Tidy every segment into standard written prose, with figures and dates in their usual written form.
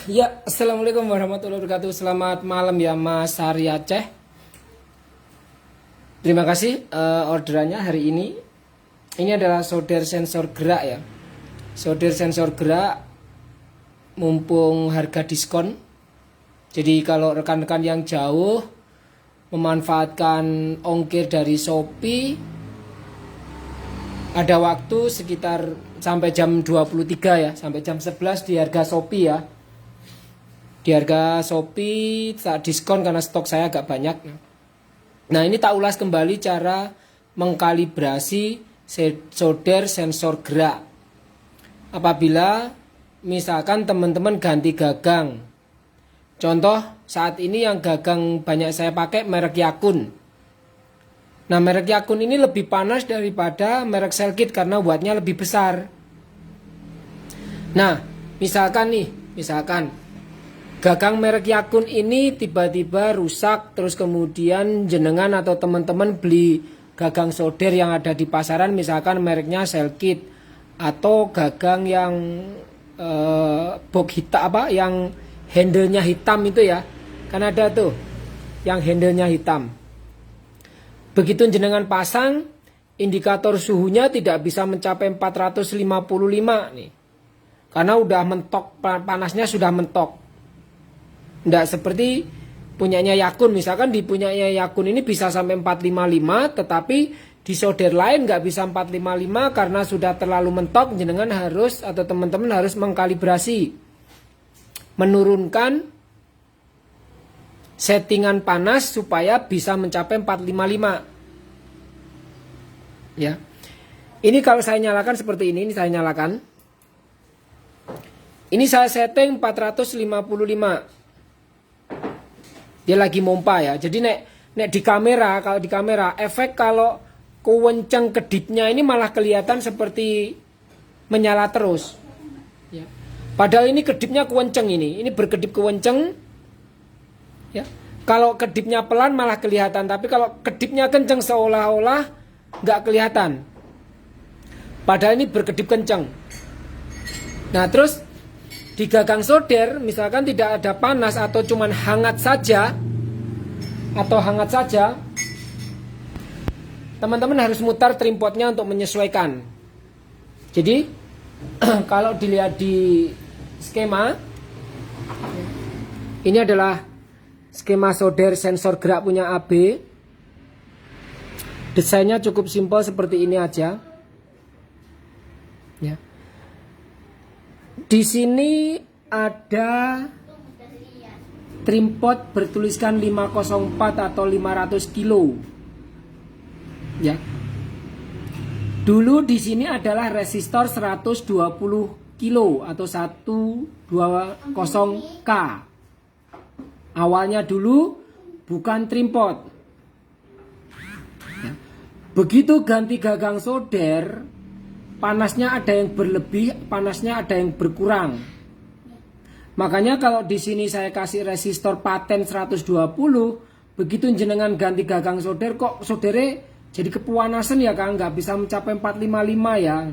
Ya, assalamualaikum warahmatullahi wabarakatuh. Selamat malam ya Mas Hari Aceh. Terima kasih orderannya hari ini. Ini adalah solder sensor gerak ya. Solder sensor gerak mumpung harga diskon. Jadi kalau rekan-rekan yang jauh memanfaatkan ongkir dari Shopee, ada waktu sekitar sampai jam 23 ya, sampai jam 11 di harga Shopee ya. Di harga Shopee saat diskon karena stok saya agak banyak. Nah, ini tak ulas kembali cara mengkalibrasi solder sensor gerak. Apabila misalkan teman-teman ganti gagang. Contoh saat ini yang gagang banyak saya pakai merek Yakun. Nah, merek Yakun ini lebih panas daripada merek Selkit karena wattnya lebih besar. Nah, misalkan gagang merek Yakun ini tiba-tiba rusak, terus kemudian jenengan atau teman-teman beli gagang solder yang ada di pasaran, misalkan mereknya Selkit atau gagang yang box hitam yang handle-nya hitam itu ya. Kan ada tuh yang handle-nya hitam. Begitu jenengan pasang, indikator suhunya tidak bisa mencapai 455 nih. Karena udah mentok, panasnya sudah mentok. Tidak seperti punyanya Yakun. Misalkan di punyanya Yakun ini bisa sampai 455, tetapi di solder lain nggak bisa 455 karena sudah terlalu mentok. Jenengan harus atau teman-teman harus mengkalibrasi, menurunkan settingan panas supaya bisa mencapai 455. Ya. Ini kalau saya nyalakan seperti ini saya nyalakan. Ini saya setting 455. Dia lagi mompa ya. Jadi nek di kamera, kalau di kamera efek kalau kewenceng kedipnya ini malah kelihatan seperti menyala terus. Ya. Padahal ini kedipnya kewenceng ini berkedip kewenceng. Ya. Kalau kedipnya pelan malah kelihatan, tapi kalau kedipnya kenceng seolah-olah nggak kelihatan. Padahal ini berkedip kenceng. Nah, terus di gagang solder misalkan tidak ada panas atau cuman hangat saja, teman-teman harus mutar trimpotnya untuk menyesuaikan. Jadi kalau dilihat di skema, ini adalah skema solder sensor gerak punya AB. Desainnya cukup simpel seperti ini aja ya. Di sini ada trimpot bertuliskan 504 atau 500 kilo. Ya. Dulu di sini adalah resistor 120 kilo atau 120K. Awalnya dulu bukan trimpot. Ya. Begitu ganti gagang solder, panasnya ada yang berlebih, panasnya ada yang berkurang. Makanya kalau di sini saya kasih resistor paten 120, begitu jenengan ganti gagang solder kok soldernya jadi kepanasan ya Kang, nggak bisa mencapai 455 ya.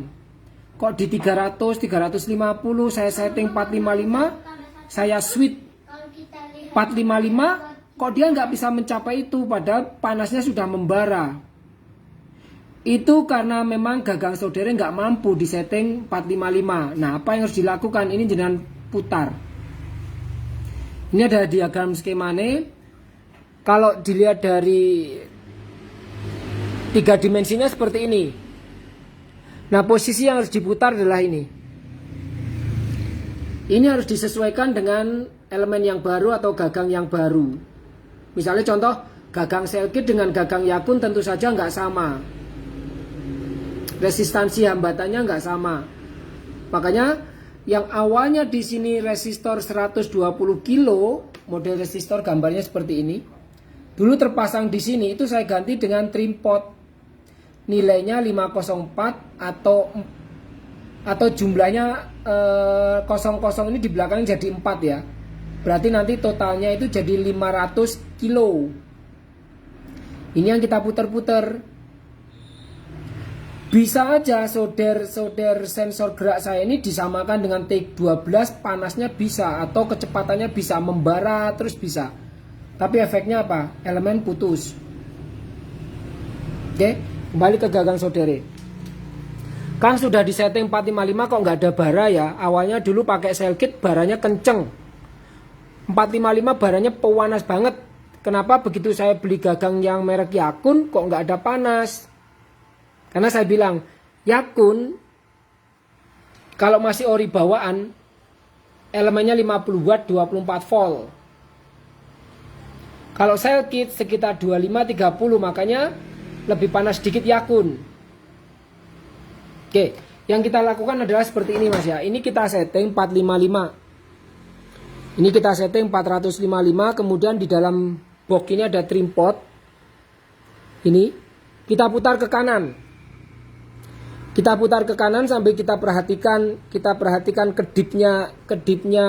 Kok di 300, 350 saya setting 455, saya switch 455, kok dia nggak bisa mencapai itu padahal panasnya sudah membara. Itu karena memang gagang soldernya nggak mampu di setting 455. Nah, apa yang harus dilakukan? Ini jenengan putar. Ini ada diagram skemanya. Kalau dilihat dari 3 dimensinya seperti ini. Nah, posisi yang harus diputar adalah ini. Ini harus disesuaikan dengan elemen yang baru atau gagang yang baru. Misalnya contoh, gagang Selkit dengan gagang Yakun tentu saja nggak sama. Resistansi hambatannya nggak sama. Makanya yang awalnya di sini resistor 120 kilo, model resistor gambarnya seperti ini. Dulu terpasang di sini itu saya ganti dengan trimpot. Nilainya 504 atau jumlahnya 00 ini di belakang jadi 4 ya. Berarti nanti totalnya itu jadi 500 kilo. Ini yang kita putar-putar. Bisa aja solder sensor gerak saya ini disamakan dengan TX12, panasnya bisa atau kecepatannya bisa membara terus bisa. Tapi efeknya apa? Elemen putus. Oke, kembali ke gagang solder. Kan sudah disetting 455 kok nggak ada bara ya. Awalnya dulu pakai cell kit baranya kenceng. 455 baranya pewanas banget. Kenapa begitu saya beli gagang yang merek Yakun kok nggak ada panas? Karena saya bilang, Yakun kalau masih ori bawaan elemennya 50 watt 24 volt. Kalau cell kit sekitar 25-30, makanya lebih panas sedikit Yakun. Oke, yang kita lakukan adalah seperti ini Mas ya. Ini kita setting 455. Ini kita setting 455, kemudian di dalam box ini ada trim pot. Ini kita putar ke kanan. Kita putar ke kanan sambil kita perhatikan kedipnya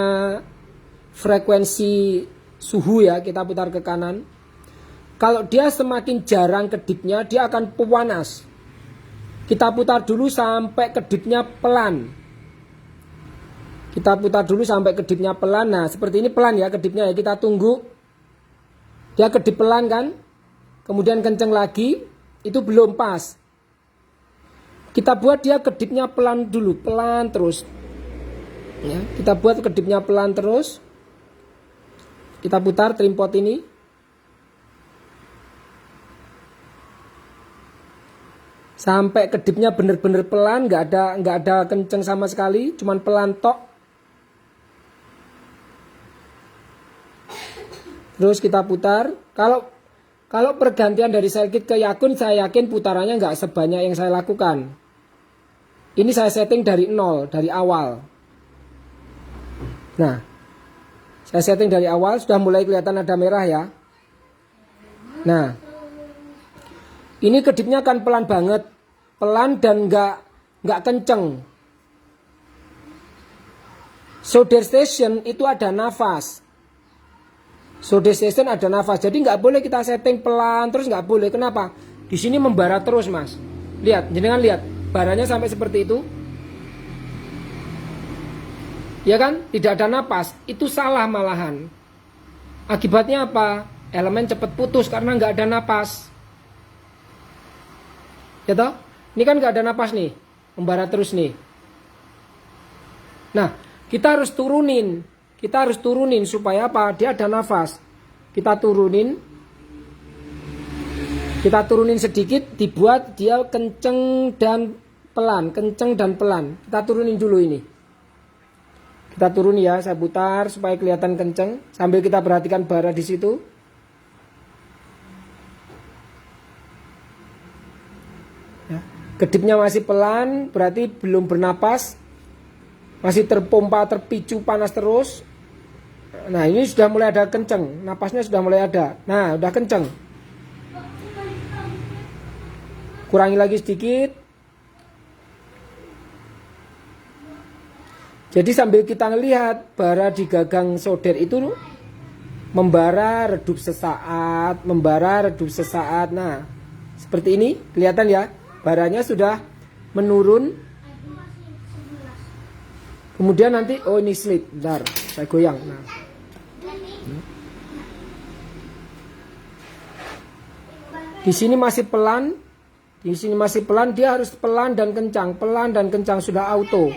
frekuensi suhu ya, kita putar ke kanan. Kalau dia semakin jarang kedipnya, dia akan pewanas. Kita putar dulu sampai kedipnya pelan. Kita putar dulu sampai kedipnya pelan. Nah, seperti ini pelan ya kedipnya ya. Kita tunggu. Dia kedip pelan kan? Kemudian kenceng lagi, itu belum pas. Kita buat dia kedipnya pelan dulu, pelan terus. Ya, kita buat kedipnya pelan terus. Kita putar trim pot ini. Sampai kedipnya bener-bener pelan, nggak ada kenceng sama sekali, cuman pelan tok. Terus kita putar. Kalau pergantian dari cell kit ke Yakun, saya yakin putarannya nggak sebanyak yang saya lakukan. Ini saya setting dari nol, dari awal. Nah, saya setting dari awal, sudah mulai kelihatan ada merah ya. Nah, ini kedipnya kan pelan banget, pelan dan nggak kenceng. Solder station itu ada nafas. Solder station ada nafas, jadi nggak boleh kita setting pelan terus, nggak boleh. Kenapa? Di sini membara terus Mas. Lihat, jenengan lihat, baranya sampai seperti itu. Ya kan? Tidak ada napas. Itu salah malahan. Akibatnya apa? Elemen cepat putus karena nggak ada napas. Ya toh? Ini kan nggak ada napas nih, membara terus nih. Nah, kita harus turunin. Kita harus turunin supaya apa? Dia ada nafas. Kita turunin. Kita turunin sedikit, dibuat dia kenceng dan pelan, kenceng dan pelan. Kita turunin dulu ini. Kita turun ya, saya putar supaya kelihatan kenceng. Sambil kita perhatikan bara di situ. Ya. Kedipnya masih pelan, berarti belum bernapas. Masih terpompa, terpicu panas terus. Nah, ini sudah mulai ada kenceng. Napasnya sudah mulai ada. Nah, udah kenceng. Kurangi lagi sedikit. Jadi sambil kita lihat bara di gagang solder itu membara, redup sesaat, membara, redup sesaat. Nah, seperti ini kelihatan ya, baranya sudah menurun. Kemudian nanti, oh ini slip, bentar, saya goyang. Nah, di sini masih pelan. Di sini masih pelan, dia harus pelan dan kencang, sudah auto.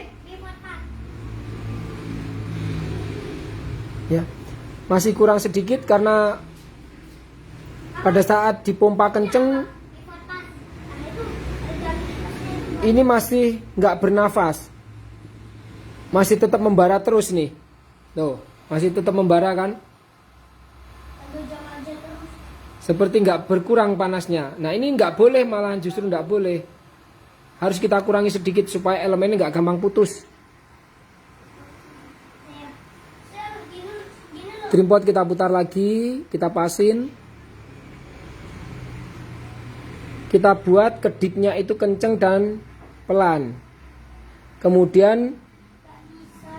Ya. Masih kurang sedikit karena pada saat dipompa kenceng ini masih nggak bernafas. Masih tetap membara terus nih. Tuh, masih tetap membara kan? Seperti nggak berkurang panasnya. Nah ini nggak boleh, malahan justru nggak boleh. Harus kita kurangi sedikit supaya elemennya nggak gampang putus. Trim pot kita putar lagi, kita pasin. Kita buat kedipnya itu kenceng dan pelan. Kemudian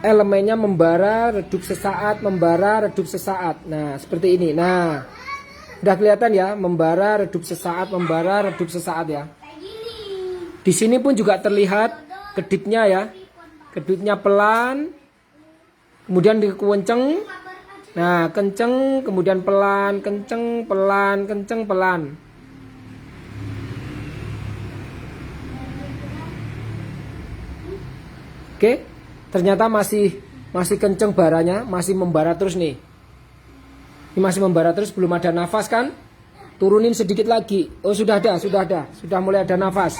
elemennya membara, redup sesaat, membara, redup sesaat. Nah seperti ini. Nah, udah kelihatan ya, membara, redup sesaat, membara, redup sesaat ya. Di sini pun juga terlihat kedipnya ya. Kedipnya pelan, kemudian dikenceng. Nah, kenceng, kemudian pelan, kenceng, pelan, kenceng, pelan. Oke, ternyata masih kenceng baranya, masih membara terus nih. Ini masih membara terus, belum ada nafas kan? Turunin sedikit lagi. Oh, sudah ada, sudah mulai ada nafas.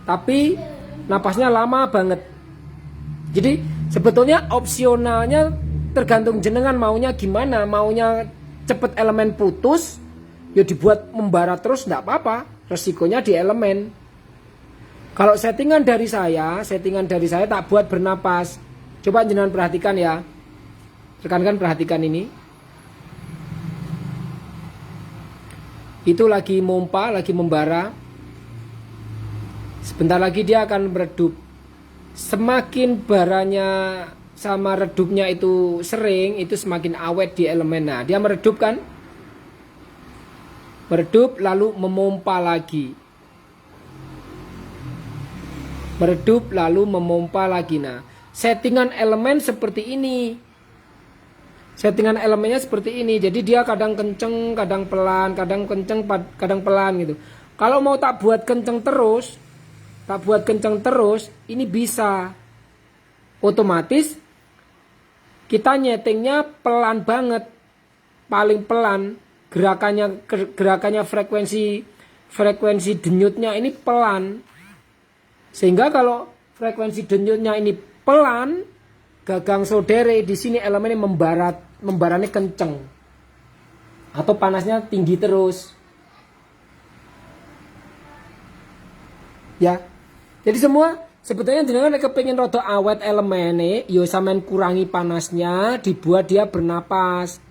Tapi napasnya lama banget. Jadi sebetulnya opsionalnya tergantung jenengan maunya gimana. Maunya cepet elemen putus, ya dibuat membara terus enggak apa-apa. Resikonya di elemen. Kalau settingan dari saya tak buat bernapas. Coba jenengan perhatikan ya. Rekan-rekan perhatikan ini. Itu lagi mompa, lagi membara. Sebentar lagi dia akan meredup. Semakin baranya sama redupnya itu sering, itu semakin awet di elemen. Nah, dia meredup kan? Meredup lalu memompa lagi. Meredup lalu memompa lagi. Nah, settingan elemen seperti ini. Settingan elemennya seperti ini. Jadi dia kadang kenceng, kadang pelan, kadang kenceng, kadang pelan gitu. Kalau mau tak buat kenceng terus, ini bisa. Otomatis kita nyetingnya pelan banget. Paling pelan. Gerakannya frekuensi denyutnya ini pelan. Sehingga kalau frekuensi denyutnya ini pelan, gagang saudara di sini elemennya membaranya kenceng atau panasnya tinggi terus ya. Jadi semua sebetulnya jenengan kepengin rada awet elemennya, yo sampean kurangi panasnya, dibuat dia bernapas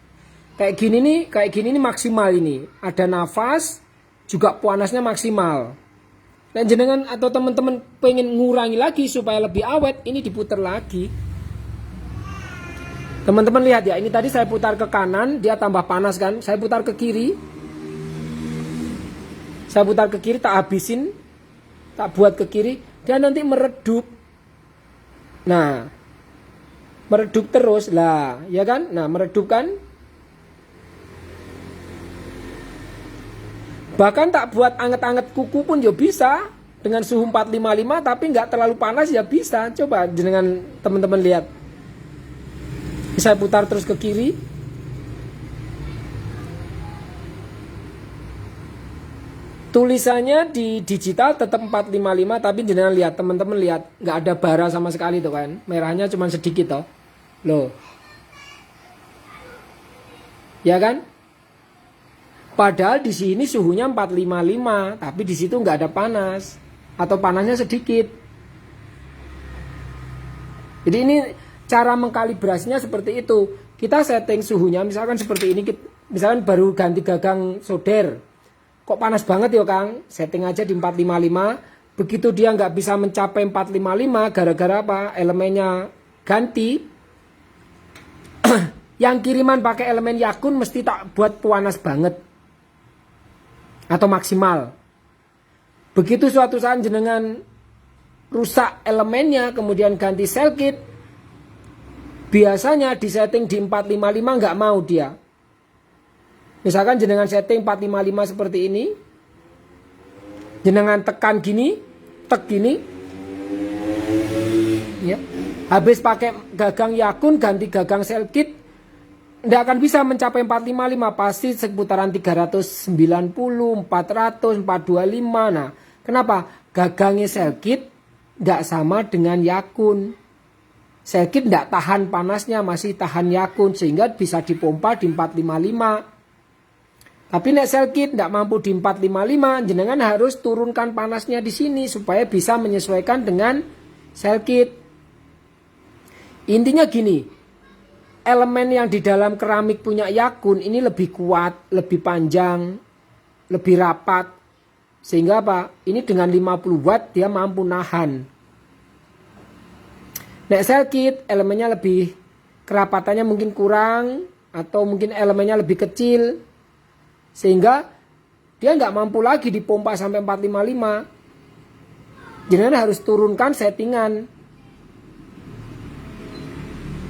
kayak gini nih maksimal. Ini ada nafas juga, panasnya maksimal. Dan jenengan atau teman-teman pengen ngurangi lagi supaya lebih awet, ini diputar lagi. Teman-teman lihat ya, ini tadi saya putar ke kanan, dia tambah panas kan. Saya putar ke kiri. Saya putar ke kiri, tak habisin. Tak buat ke kiri, dia nanti meredup. Nah, meredup terus lah, ya kan? Nah, meredup kan? Bahkan tak buat anget-anget kuku pun ya bisa. Dengan suhu 455 tapi nggak terlalu panas ya bisa. Coba dengan teman-teman lihat. Saya putar terus ke kiri. Tulisannya di digital tetap 455, tapi jenengan lihat, teman-teman lihat, nggak ada bara sama sekali tuh kan. Merahnya cuma sedikit toh. Loh. Ya kan? Padahal di sini suhunya 455, tapi di situ nggak ada panas atau panasnya sedikit. Jadi ini cara mengkalibrasinya seperti itu. Kita setting suhunya misalkan seperti ini, misalkan baru ganti gagang solder. Kok panas banget ya Kang? Setting aja di 455. Begitu dia nggak bisa mencapai 455 gara-gara apa? Elemennya ganti. Yang kiriman pakai elemen Yakun mesti tak buat panas banget atau maksimal. Begitu suatu saat jenengan rusak elemennya kemudian ganti sel kit, biasanya di setting di 455 nggak mau dia. Misalkan jenengan setting 455 seperti ini, jenengan tekan gini, tek gini, ya. Habis pakai gagang Yakun ganti gagang sel kit, tidak akan bisa mencapai 455, pasti seputaran 390, 400, 425. Nah, kenapa? Gagangnya sel kit tidak sama dengan Yakun. Sel kit tidak tahan panasnya, masih tahan Yakun sehingga bisa dipompa di 455. Tapi nek sel kit tidak mampu di 455, jenengan harus turunkan panasnya di sini supaya bisa menyesuaikan dengan sel kit. Intinya gini, elemen yang di dalam keramik punya Yakun ini lebih kuat, lebih panjang, lebih rapat. Sehingga apa? Ini dengan 50 watt dia mampu nahan. Nek sel kit elemennya lebih, kerapatannya mungkin kurang atau mungkin elemennya lebih kecil. Sehingga dia nggak mampu lagi dipompa sampai 455. jenengan harus turunkan settingan.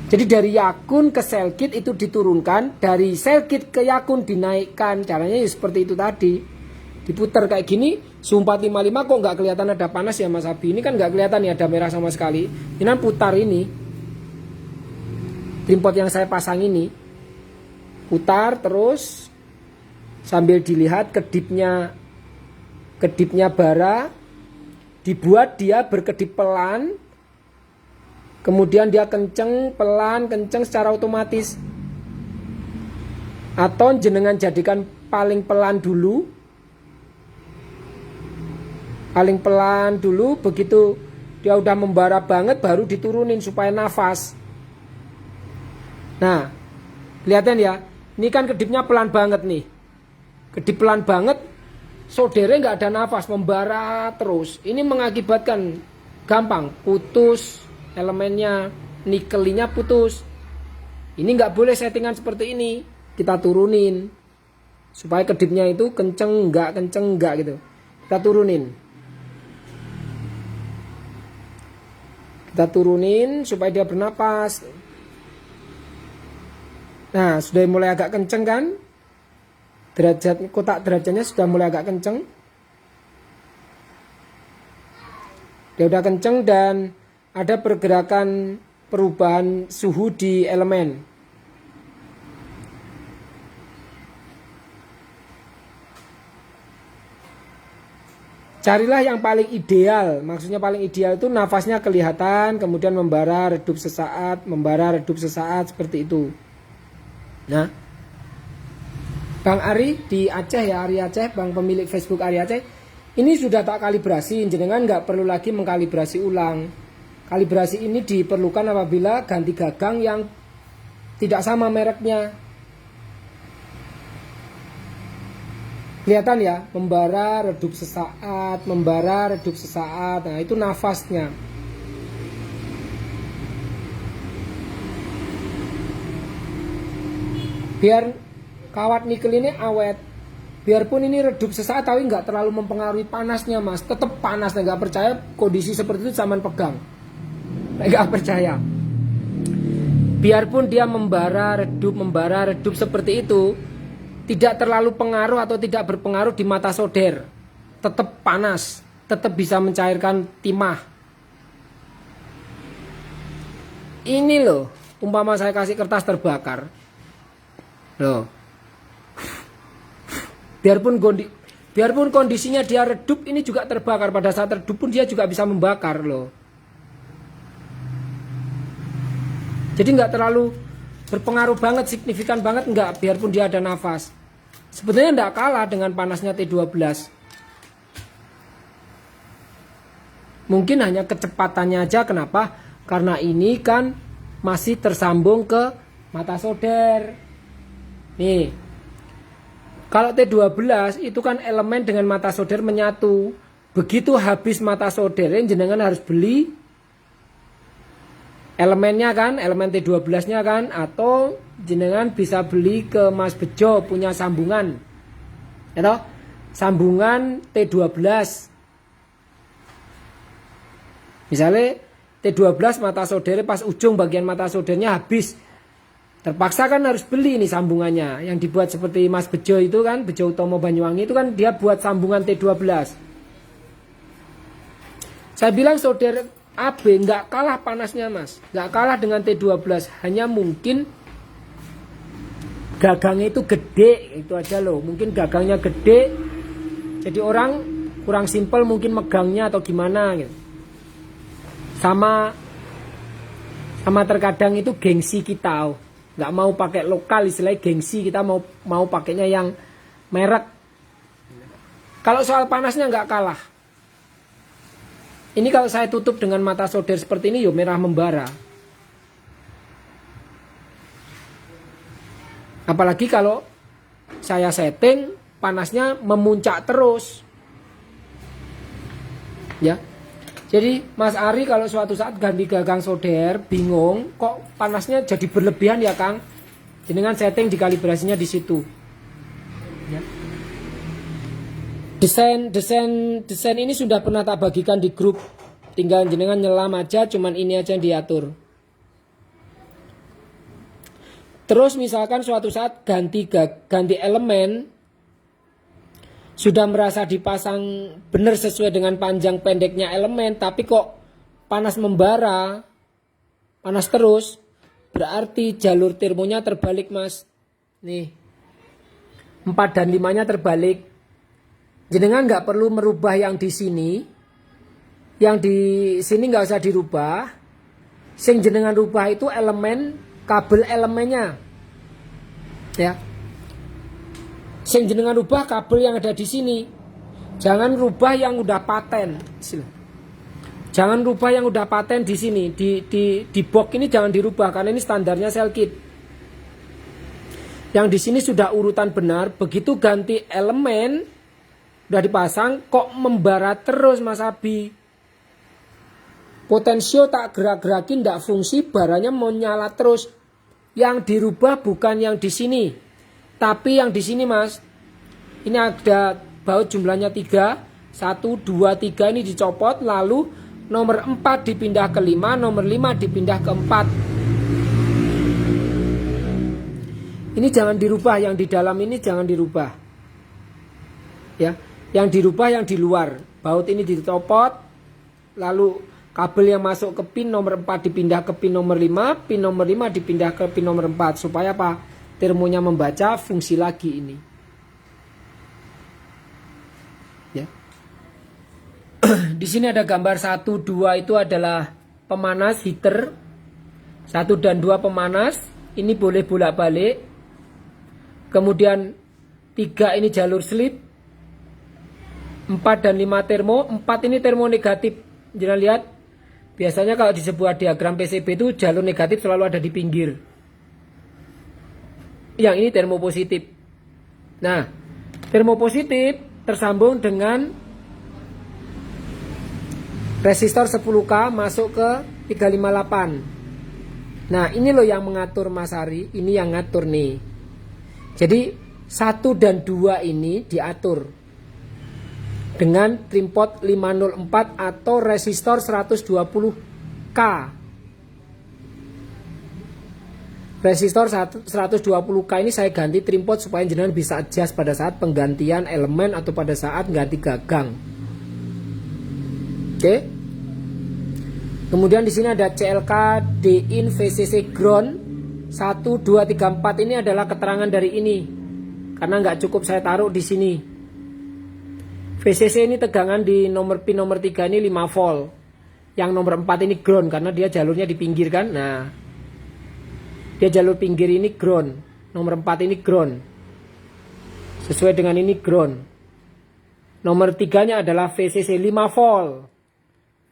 Jadi dari Yakun ke Selkit itu diturunkan, dari Selkit ke Yakun dinaikkan. Caranya ya seperti itu tadi. Diputar kayak gini, zoom 455 kok nggak kelihatan ada panas ya Mas Abi. Ini kan nggak kelihatan ya ada merah sama sekali. Ini putar ini. Trimpod yang saya pasang ini. Putar terus sambil dilihat kedipnya bara, dibuat dia berkedip pelan. Kemudian dia kenceng, pelan, kenceng secara otomatis. Atau jenengan jadikan paling pelan dulu. Paling pelan dulu, begitu dia udah membara banget baru diturunin supaya nafas. Nah, kelihatan ya. Ini kan kedipnya pelan banget nih. Kedip pelan banget, soldernya nggak ada nafas, membara terus. Ini mengakibatkan gampang putus elemennya, nikelinya putus. Ini nggak boleh settingan seperti ini. Kita turunin supaya kedipnya itu kenceng nggak gitu. Kita turunin supaya dia bernapas. Nah, sudah mulai agak kenceng kan? Kotak derajatnya sudah mulai agak kenceng. Dia udah kenceng dan ada pergerakan perubahan suhu di elemen. Carilah yang paling ideal. Maksudnya paling ideal itu nafasnya kelihatan, kemudian membara, redup sesaat, membara, redup sesaat, seperti itu. Nah, Bang Ari di Aceh ya, Ari Aceh, Bang pemilik Facebook Ari Aceh, ini sudah tak kalibrasi, jenengan nggak perlu lagi mengkalibrasi ulang. Kalibrasi ini diperlukan apabila ganti gagang yang tidak sama mereknya. Kelihatan ya, membara, redup sesaat, membara, redup sesaat. Nah, itu nafasnya. Biar kawat nikel ini awet. Biarpun ini redup sesaat tapi nggak terlalu mempengaruhi panasnya Mas. Tetap panas, nggak percaya kondisi seperti itu zaman pegang. Nggak percaya. Biarpun dia membara, redup seperti itu, tidak terlalu pengaruh atau tidak berpengaruh di mata solder. Tetap panas, tetap bisa mencairkan timah. Ini loh, umpama saya kasih kertas terbakar. Loh. Biarpun kondisinya dia redup, ini juga terbakar. Pada saat redup pun dia juga bisa membakar loh. Jadi nggak terlalu berpengaruh banget, signifikan banget nggak, biarpun dia ada nafas. Sebenarnya nggak kalah dengan panasnya T12. Mungkin hanya kecepatannya aja. Kenapa? Karena ini kan masih tersambung ke mata solder. Nih, kalau T12 itu kan elemen dengan mata solder menyatu. Begitu habis mata soldernya, jenengan harus beli elemennya kan, elemen T12-nya kan, atau jenengan bisa beli ke Mas Bejo punya sambungan. Atau sambungan T12. Misalnya T12 mata soldernya pas ujung bagian mata soldernya habis. Terpaksa kan harus beli ini sambungannya. Yang dibuat seperti Mas Bejo itu kan, Bejo Utomo Banyuwangi itu kan dia buat sambungan T12. Saya bilang solder AB nggak kalah panasnya Mas, nggak kalah dengan T12, hanya mungkin gagangnya itu gede, itu aja loh. Mungkin gagangnya gede, jadi orang kurang simpel mungkin megangnya atau gimana gitu. Sama terkadang itu gengsi kita, nggak mau pakai lokal, istilahnya gengsi kita mau pakainya yang merek. Kalau soal panasnya nggak kalah. Ini kalau saya tutup dengan mata solder seperti ini, yo merah membara. Apalagi kalau saya setting panasnya memuncak terus. Ya. Jadi Mas Ari kalau suatu saat ganti gagang solder bingung, kok panasnya jadi berlebihan ya Kang? Dengan setting dikalibrasinya di situ. Ya. Desain ini sudah pernah tak bagikan di grup. Tinggal jenengan nyelam aja, cuman ini aja yang diatur. Terus misalkan suatu saat ganti elemen, sudah merasa dipasang benar sesuai dengan panjang pendeknya elemen, tapi kok panas membara, panas terus, berarti jalur termonya terbalik, Mas. Nih, 4 dan 5-nya terbalik. Jenengan nggak perlu merubah yang di sini. Yang di sini nggak usah dirubah. Sing jenengan rubah itu elemen, kabel elemennya. Ya. Sing jenengan rubah kabel yang ada di sini. Jangan rubah yang udah paten. Jangan rubah yang udah paten di sini. Di box ini jangan dirubah karena ini standarnya sel kit. Yang di sini sudah urutan benar. Begitu ganti elemen udah dipasang, kok membara terus, Mas Abi. Potensio tak gerak-gerakin, tidak fungsi, baranya mau nyala terus. Yang dirubah bukan yang di sini, tapi yang di sini, Mas. Ini ada baut jumlahnya 3, 1, 2, 3 ini dicopot, lalu nomor 4 dipindah ke 5, nomor 5 dipindah ke 4. Ini jangan dirubah, yang di dalam ini jangan dirubah. Ya. Yang dirubah yang di luar. Baut ini dicopot, lalu kabel yang masuk ke pin nomor 4 dipindah ke pin nomor 5, pin nomor 5 dipindah ke pin nomor 4. Supaya apa? Termonya membaca, fungsi lagi ini. Ya. Di sini ada gambar 1, 2 itu adalah pemanas heater. 1 dan 2 pemanas. Ini boleh bolak-balik. Kemudian 3 ini jalur slip. 4 dan 5 termo. 4 ini termo negatif. Jangan lihat. Biasanya kalau di sebuah diagram PCB itu jalur negatif selalu ada di pinggir. Yang ini termo positif. Nah, termo positif tersambung dengan resistor 10K masuk ke 358. Nah, ini loh yang mengatur, Mas Ari. Ini yang ngatur nih. Jadi 1 dan 2 ini diatur dengan trimpot 504 atau resistor 120K. Resistor 120K ini saya ganti trimpot supaya jenengan bisa adjust pada saat penggantian elemen atau pada saat ganti gagang. Oke. Kemudian di sini ada CLK, DIN, VCC, ground 1, 2, 3, 4 ini adalah keterangan dari ini. Karena nggak cukup saya taruh di sini. VCC ini tegangan di nomor pin nomor 3 ini 5 volt. Yang nomor 4 ini ground karena dia jalurnya di pinggir kan. Nah, dia jalur pinggir ini ground. Nomor 4 ini ground. Sesuai dengan ini ground. Nomor 3-nya adalah VCC 5 volt.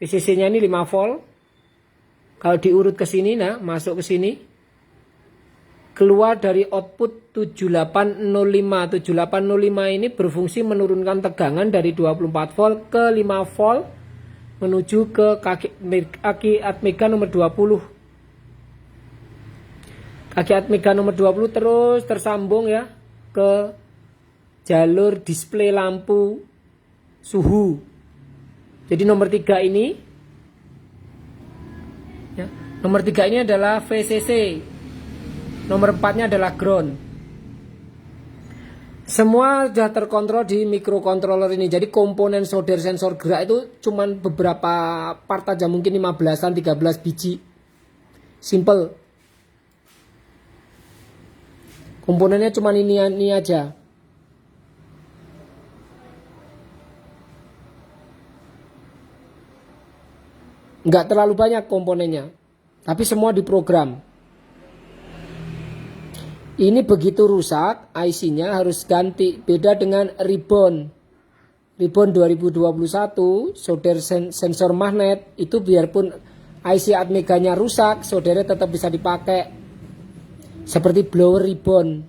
VCC-nya ini 5 volt. Kalau diurut ke sini, nah, masuk ke sini. Keluar dari output 7805. 7805 ini berfungsi menurunkan tegangan dari 24 volt ke 5 volt menuju ke kaki atmega nomor 20. Kaki atmega nomor 20 terus tersambung ya ke jalur display lampu suhu. Jadi nomor 3 ini ya, nomor 3 ini adalah VCC. Nomor 4-nya adalah ground. Semua sudah terkontrol di microcontroller ini. Jadi komponen solder sensor gerak itu cuma beberapa part aja, mungkin 15-an, 13 biji. Simple. Komponennya cuma ini aja. Nggak terlalu banyak komponennya. Tapi semua diprogram. Ini begitu rusak, IC-nya harus ganti. Beda dengan Ribbon. Ribbon 2021, solder sensor magnet, itu biarpun IC atmeganya rusak, soldernya tetap bisa dipakai. Seperti blower Ribbon.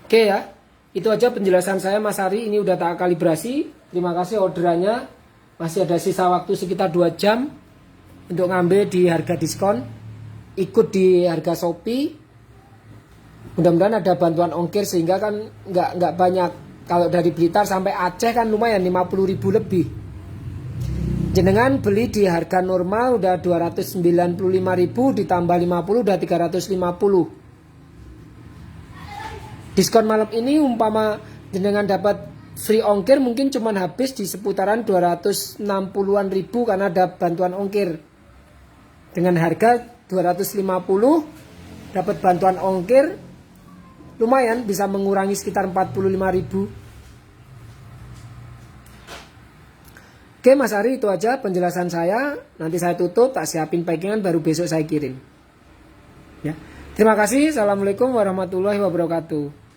Oke ya, itu aja penjelasan saya Mas Ari. Ini udah tak kalibrasi. Terima kasih orderannya. Masih ada sisa waktu sekitar 2 jam untuk ngambil di harga diskon. ikut di harga Shopee. Mudah-mudahan ada bantuan ongkir sehingga kan nggak banyak. Kalau dari Blitar sampai Aceh kan lumayan 50.000 lebih. Jenengan beli di harga normal udah 295.000 ditambah 50 udah 350. Diskon malam ini umpama jenengan dapat free ongkir mungkin cuman habis di seputaran 260-an ribu karena ada bantuan ongkir. Dengan harga 250 dapat bantuan ongkir lumayan bisa mengurangi sekitar 45.000. Oke Mas Ari, itu aja penjelasan saya. Nanti saya tutup, tak siapin packingan baru besok saya kirim. Ya. Terima kasih. Assalamualaikum warahmatullahi wabarakatuh.